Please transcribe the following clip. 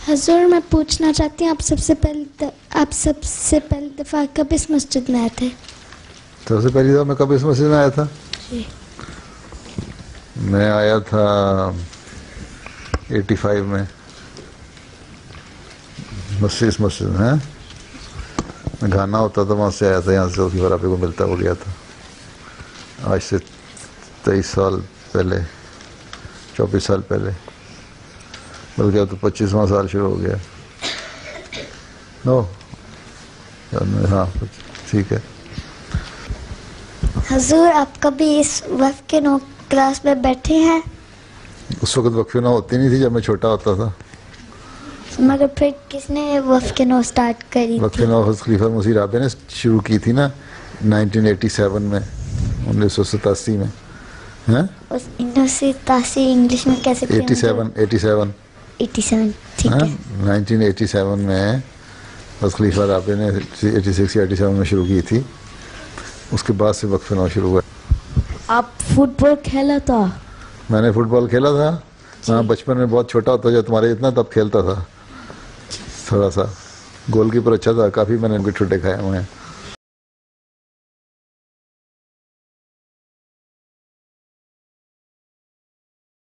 حضور میں پوچھنا چاہتی ہوں آپ سب سے پہلی دفعہ کب اس مسجد میں آئے تھے؟ سب سے پہلی دفعہ میں کب اس مسجد میں آیا تھا؟ جی میں آیا تھا 85 میں اس مسجد میں. میں گھانا ہوتا تھا وہاں سے آیا تھا, یہاں سے چوتھی فرافے کو ملتا ہو گیا تھا. آج سے 23 سال پہلے, 24 سال پہلے, بلکہ اب تو 25واں سال شروع ہو گیا. ہاں ٹھیک ہے. حضور آپ کبھی اس وقت کے نو کلاس میں بیٹھے ہیں؟ اس وقت وقفے نو ہوتی نہیں تھی جب میں چھوٹا ہوتا تھا. مگر پھر کس نے وقف کے نو اسٹارٹ کری وقف تھی؟ نو خلیفہ مسیح رابع نے شروع کی تھی نا 1987 میں, 1987 میں. 1987 انگلش میں کیسے؟ 87 ٹھیک ہے. 1987 میں بس خلیفہ رابع نے 86-87 میں شروع کی تھی. اس کے بعد سے وقف نو شروع ہوا. آپ فٹ بال کھیلا تھا؟ میں نے فٹ بال کھیلا تھا. ہاں بچپن میں بہت چھوٹا ہوتا جب تمہارے اتنا تب کھیلتا تھا. تھوڑا سا گول کیپر اچھا تھا, کافی میں نے ان کے ٹھٹے کھائے ہوئے ہیں.